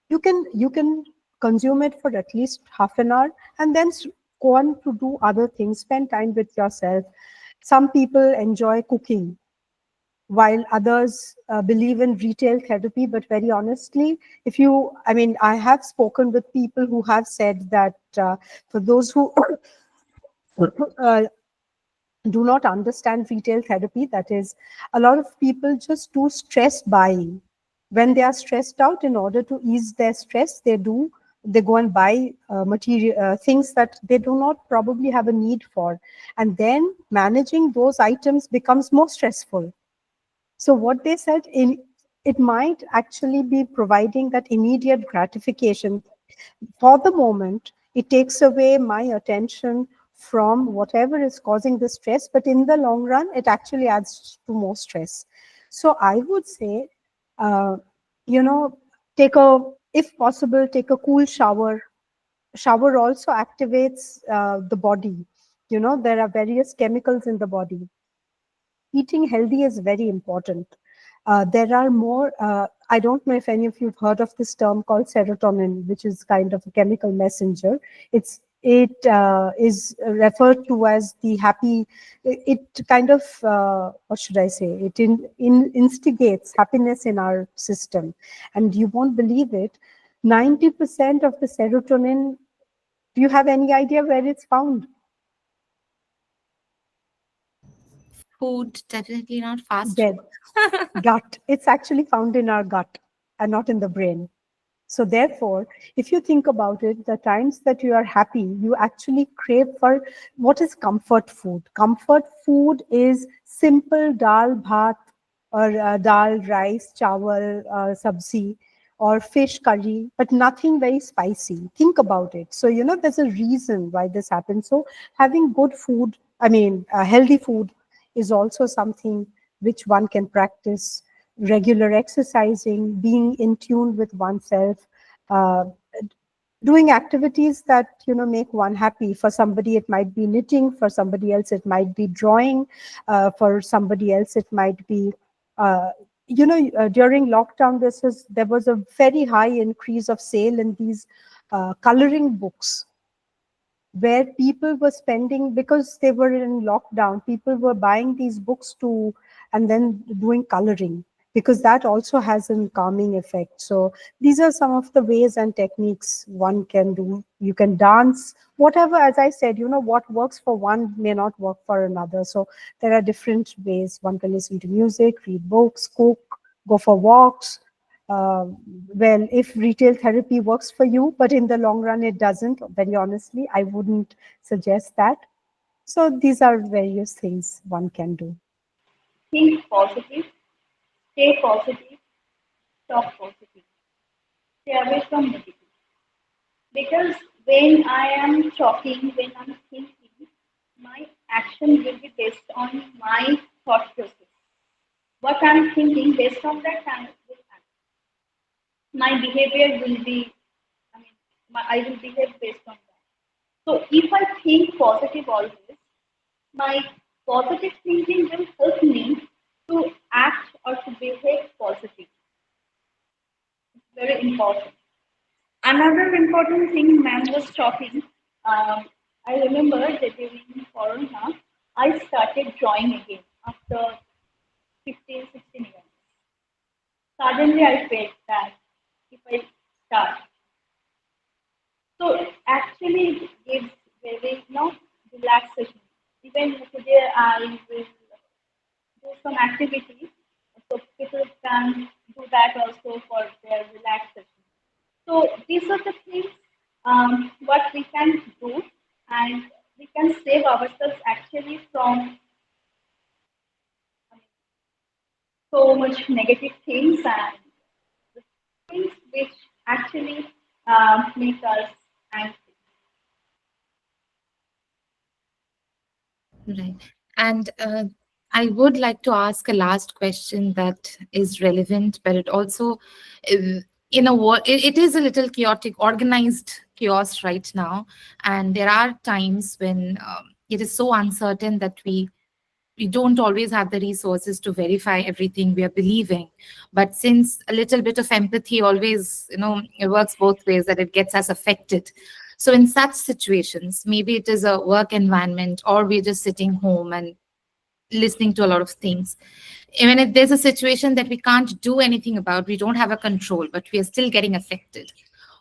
You can consume it for at least half an hour and then go on to do other things, spend time with yourself. Some people enjoy cooking, while others believe in retail therapy. But very honestly, I have spoken with people who have said that for those who uh, do not understand retail therapy, that is, a lot of people just do stress buying. When they are stressed out, in order to ease their stress, they go and buy material things that they do not probably have a need for, and then managing those items becomes more stressful. So what they said, it might actually be providing that immediate gratification. For the moment, it takes away my attention from whatever is causing the stress, but in the long run, it actually adds to more stress. So I would say, uh, you know, if possible, take a cool shower. Shower also activates the body. There are various chemicals in the body. Eating healthy is very important. There are more, I don't know if any of you have heard of this term called serotonin, which is kind of a chemical messenger. It is referred to as the happy, it kind of, what should I say? It instigates happiness in our system. And you won't believe it, 90% of the serotonin, do you have any idea where it's found?
Food, definitely not fast
Dead.
food.
Gut. It's actually found in our gut and not in the brain. So therefore, if you think about it, the times that you are happy, you actually crave for what is comfort food. Comfort food is simple dal bhat or dal, rice, chawal, sabzi, or fish curry, but nothing very spicy. Think about it. So, there's a reason why this happens. So having good food, healthy food is also something which one can practice. Regular exercising, being in tune with oneself, uh, doing activities that make one happy. For somebody it might be knitting, for somebody else it might be drawing, for somebody else it might be during lockdown there was a very high increase of sale in these coloring books, where people were spending, because they were in lockdown, people were buying these books and then doing coloring, because that also has a calming effect. So these are some of the ways and techniques one can do. You can dance, whatever. As I said, what works for one may not work for another. So there are different ways. One can listen to music, read books, cook, go for walks. Well, if retail therapy works for you, but in the long run it doesn't, very honestly, I wouldn't suggest that. So these are various things one can do.
Think positive, stay positive, talk positive, stay away from negative. Because when I am talking, when I'm thinking, my action will be based on my thought process. What I'm thinking, based on that, I will act. My behavior will be, I will behave based on that. So if I think positive always, my positive thinking will help me to act or to behave positive. It's very important. Another important thing man was talking, I remember that during Corona, I started drawing again after 15, 16 years. Suddenly I felt that if I start, so actually it gives very, relaxation. Even today I will do some activity, so people can do that also for their relaxation. So these are the things what we can do, and we can save ourselves actually from so much negative things and the things which actually make us angry.
Right. And I would like to ask a last question that is relevant, but it also, in a world, it is a little chaotic, organized chaos right now. And there are times when it is so uncertain that we don't always have the resources to verify everything we are believing. But since a little bit of empathy always, it works both ways, that it gets us affected. So in such situations, maybe it is a work environment, or we're just sitting home and listening to a lot of things. Even if there's a situation that we can't do anything about, we don't have a control, but we are still getting affected.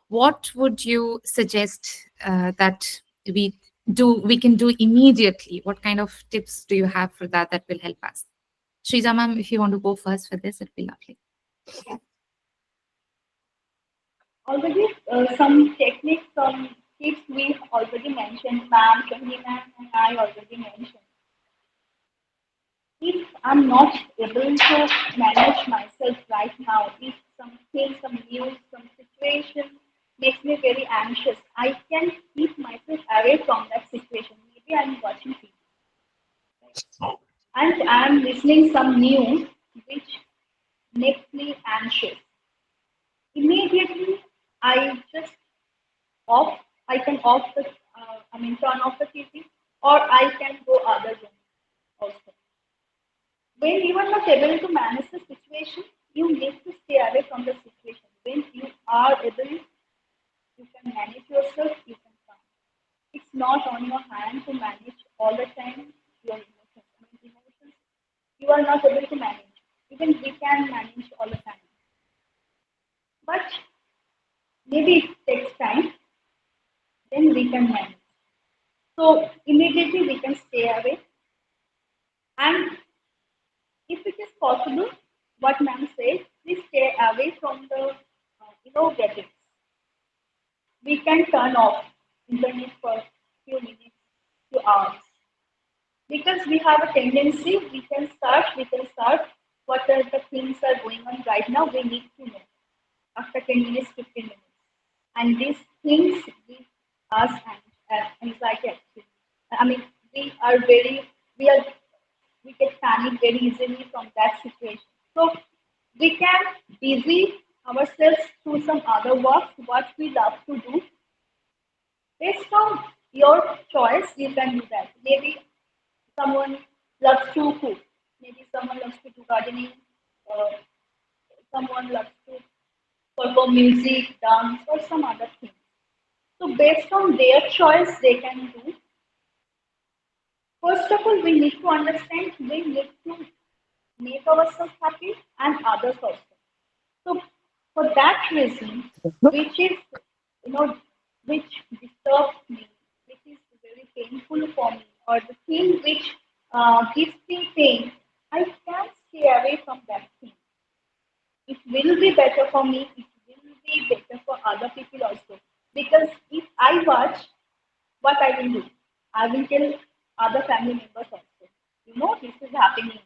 What would you suggest that we can do immediately? What kind of tips do you have for that that will help us? Shrija ma'am, if you want to go first for this, it'd be lovely.
Already some techniques, some tips we already mentioned, ma'am, Sohini ma'am, and I already mentioned. If I'm not able to manage myself right now, if something, some news, some situation makes me very anxious, I can keep myself away from that situation. Maybe I'm watching TV, and I'm listening some news which makes me anxious. Immediately, I just off. I can off the, turn off the TV, or I can go other room also. When you are not able to manage the situation, you need to stay away from the situation. When you are able, you can manage yourself, you can come. It's not on your hand to manage all the time your emotions. Emotions you are not able to manage. Even we can manage all the time. But maybe it takes time, then we can manage. So immediately we can stay away. And if it is possible, what ma'am said, please stay away from the gadgets. We can turn off internet for few minutes, few hours. Because we have a tendency, we can start what are the things are going on right now, we need to know after 10 minutes, 15 minutes. And these things give us anxiety actually. We are very, we are, we get panic very easily from that situation. So we can busy ourselves through some other works, what we love to do. Based on your choice, you can do that. Maybe someone loves to cook. Maybe someone loves to do gardening. Uh, Someone loves to perform music, dance, or some other thing. So based on their choice, they can do. First of all, we need to understand we need to make ourselves happy and others also. So for that reason, which is you know which disturbs me, which is very painful for me, or the thing which gives me pain, I can stay away from that thing. It will be better for me. It will be better for other people also. Because if I watch, what I will do? I will tell other family members also. This is happening.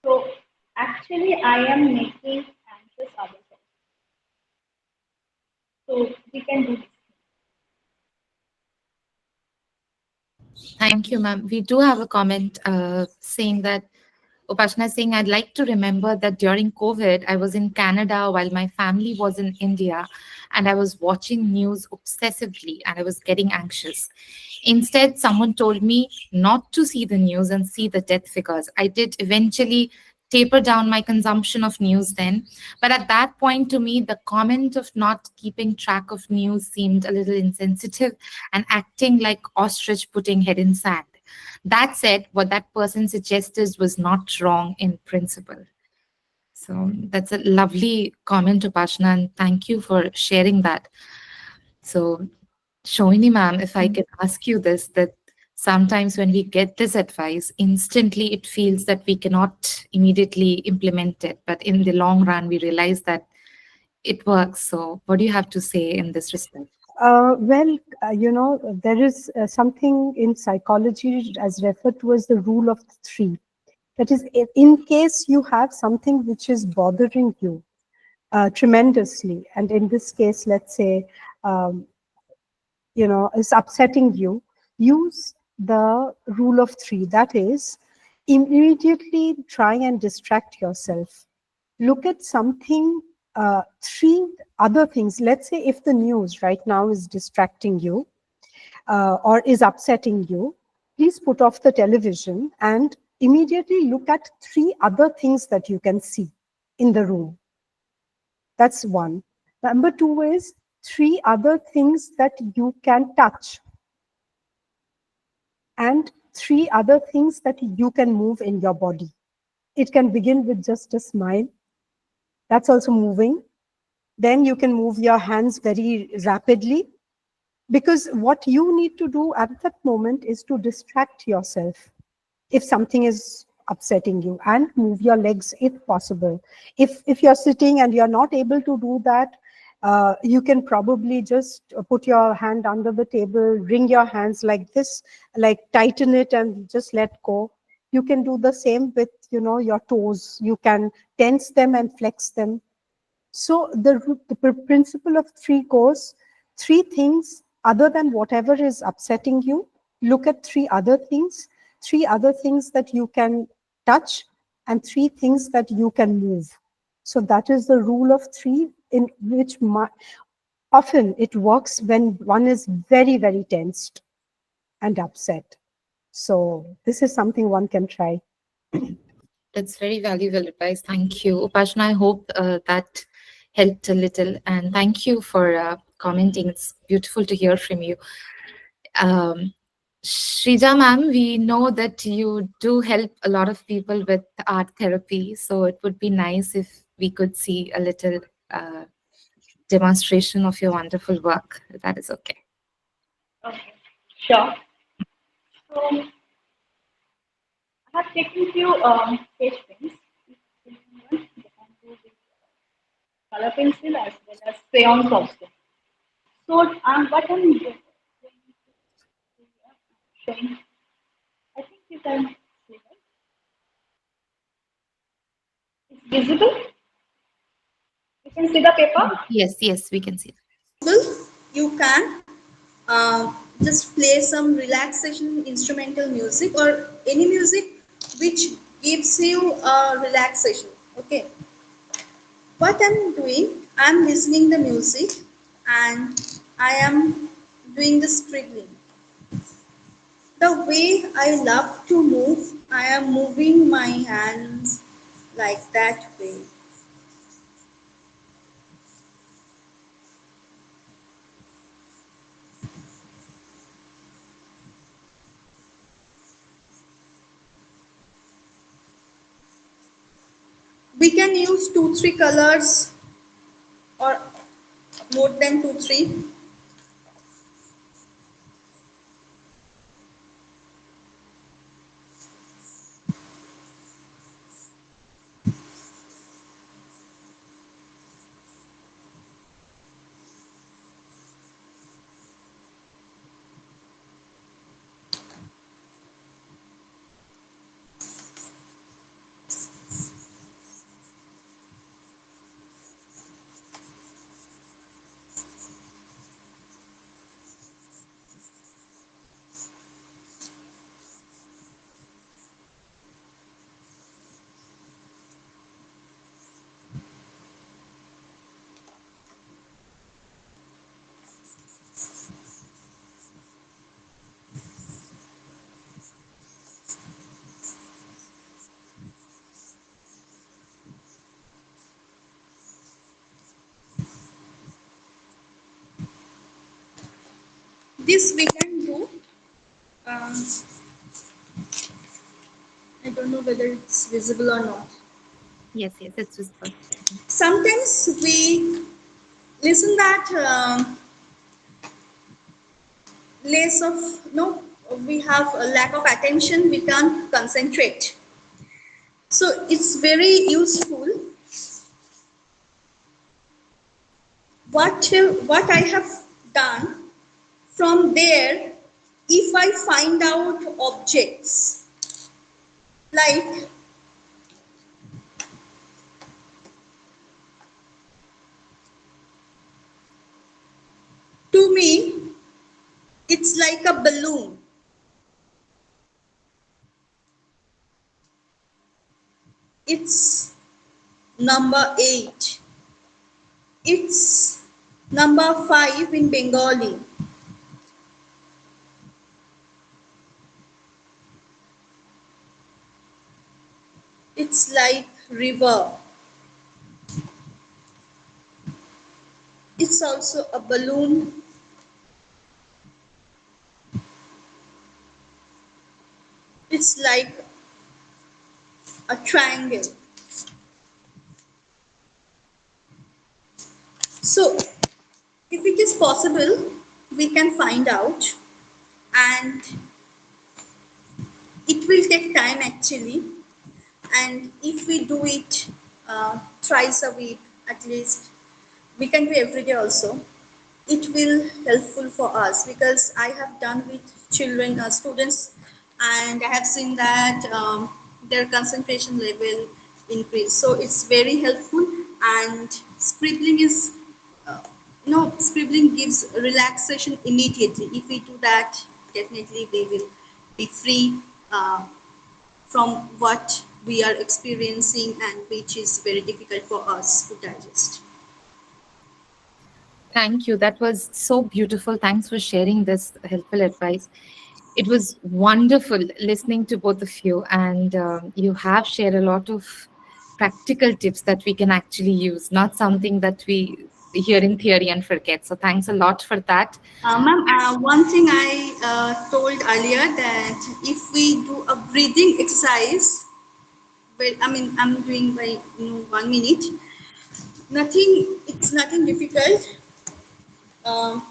So actually, I am making anxious others also. So we can do this.
Thank you, ma'am. We do have a comment saying that Upashna is saying, I'd like to remember that during COVID, I was in Canada while my family was in India, and I was watching news obsessively and I was getting anxious. Instead, someone told me not to see the news and see the death figures. I did eventually taper down my consumption of news then. But at that point, to me, the comment of not keeping track of news seemed a little insensitive and acting like ostrich putting head in sand. That said, what that person suggested was not wrong in principle. So that's a lovely comment, Upashna, and thank you for sharing that. So, Sohini ma'am, if I can ask you this, that sometimes when we get this advice, instantly it feels that we cannot immediately implement it. But in the long run, we realize that it works. So, what do you have to say in this respect?
There is something in psychology as referred to as the rule of three. That is, in case you have something which is bothering you tremendously, and in this case, let's say, um, is upsetting you, use the rule of three. That is, immediately try and distract yourself. Look at something, three other things. Let's say if the news right now is distracting you or is upsetting you, please put off the television and immediately look at three other things that you can see in the room. That's one. Number two is three other things that you can touch, and three other things that you can move in your body. It can begin with just a smile. That's also moving. Then you can move your hands very rapidly, because what you need to do at that moment is to distract yourself if something is upsetting you, and move your legs if possible. If you're sitting and you're not able to do that, you can probably just put your hand under the table, wring your hands like this, like tighten it and just let go. You can do the same with your toes. You can tense them and flex them. So the principle of three goes, three things other than whatever is upsetting you. Look at three other things that you can touch, and three things that you can move. So that is the rule of three, in which often it works when one is very, very tensed and upset. So this is something one can try.
That's very valuable advice. Thank you. Upashna, I hope that helped a little. And thank you for commenting. It's beautiful to hear from you. Shrija ma'am, we know that you do help a lot of people with art therapy. So it would be nice if we could see a little demonstration of your wonderful work. If that is okay.
Okay, sure. So I have taken few sketch pens. If you want, you can do with color pencil as well as crayons also. So what I'm doing, showing, I think you can see that. It's visible. You can see the paper.
Yes, yes, we can see.
You can just play some relaxation instrumental music or any music which gives you relaxation. Okay, what I'm doing, I'm listening the music and I am doing the scribbling. The way I love to move, I am moving my hands like that way. We can use 2 3 colors or more than 2 3. this we can do. Um, I don't know whether it's visible or not.
Yes, yes, it's visible.
Sometimes we listen that less of no, we have a lack of attention. We can't concentrate. So it's very useful. What I have done from there, if I find out objects like to me, it's like a balloon. It's number 8. It's number 5 in Bengali. It's like river. It's also a balloon. It's like a triangle. So, if it is possible, we can find out, and it will take time actually. And if we do it thrice a week at least, we can do every day also. It will helpful for us because I have done with children, students, and I have seen that their concentration level increase. So it's very helpful, and scribbling is scribbling gives relaxation immediately. If we do that, definitely we will be free from what we are experiencing and which is very difficult for us to digest.
Thank you. That was so beautiful. Thanks for sharing this helpful advice. It was wonderful listening to both of you, and you have shared a lot of practical tips that we can actually use, not something that we hear in theory and forget. So, thanks a lot for that.
Ma'am, one thing I told earlier that if we do a breathing exercise, well, I mean, I'm doing by 1 minute. It's nothing difficult. Um,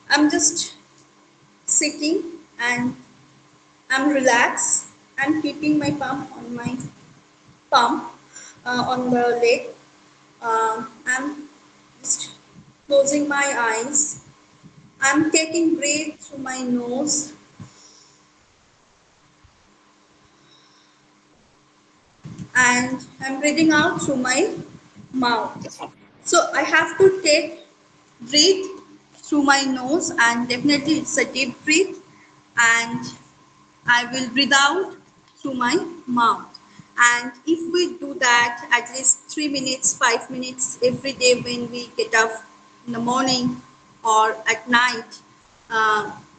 I'm just sitting and I'm relaxed. I'm keeping my palm on the leg. I'm just closing my eyes. I'm taking breath through my nose and I'm breathing out through my mouth. So I have to take breathe through my nose, and definitely it's a deep breath, and I will breathe out through my mouth. And if we do that at least 3 minutes, 5 minutes every day when we get up in the morning or at night,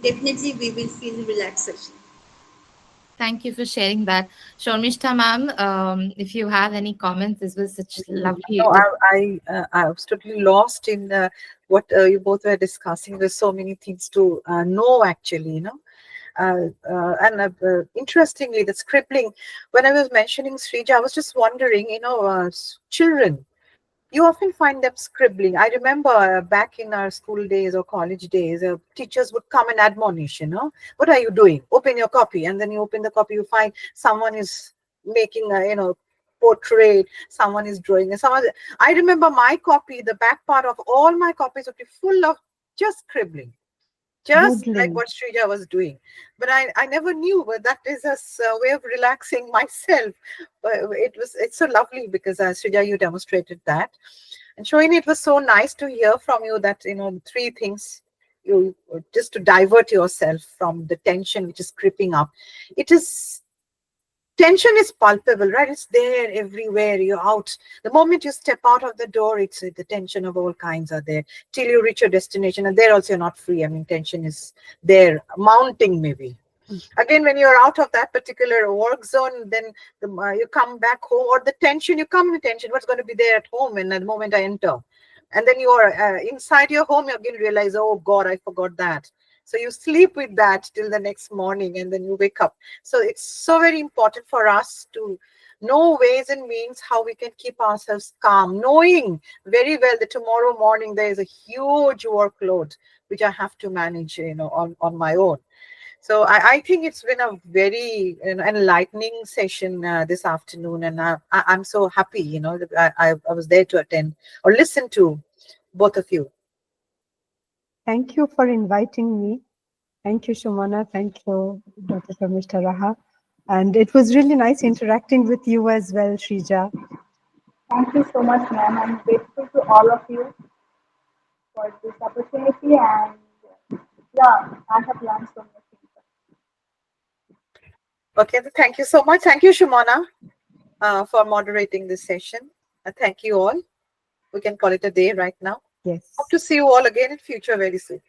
definitely we will feel relaxation.
Thank you for sharing that. Shormishta ma'am, if you have any comments, this was such lovely.
No, I was totally lost in what you both were discussing. There's so many things to know, actually, interestingly, the scribbling, when I was mentioning Srija, I was just wondering, children, you often find them scribbling. I remember back in our school days or college days, teachers would come and admonish, what are you doing? Open your copy. And then you open the copy, you find someone is making a, portrait, someone is drawing. And I remember my copy, the back part of all my copies would be full of just scribbling. Just like what Srija was doing. But I never knew, but that is a way of relaxing myself. It's so lovely because Srija, you demonstrated that. And Sohini, it was so nice to hear from you that, 3 things you just to divert yourself from the tension which is creeping up. Tension is palpable, right? It's there everywhere. You're out. The moment you step out of the door, it's the tension of all kinds are there till you reach your destination. And there also you're not free. I mean, tension is there, mounting maybe. Again, when you're out of that particular work zone, then you come back home, or the tension, you come in tension. What's going to be there at home? And at the moment I enter, And then you are inside your home, you again realize, oh God, I forgot that. So you sleep with that till the next morning, and then you wake up. So it's so very important for us to know ways and means how we can keep ourselves calm, knowing very well that tomorrow morning there is a huge workload which I have to manage, on my own. So I think it's been a very enlightening session this afternoon, and I'm so happy, that I was there to attend or listen to both of you.
Thank you for inviting me. Thank you, Shumana. Thank you, Dr. Mr. Raha. And it was really nice interacting with you as well, Shrija.
Thank you so much, ma'am. I'm grateful to all of you for this opportunity, and yeah, I have learned so many things.
Okay, thank you so much. Thank you, Shumana, for moderating this session. Thank you all. We can call it a day right now.
Yes.
Hope to see you all again in future very soon.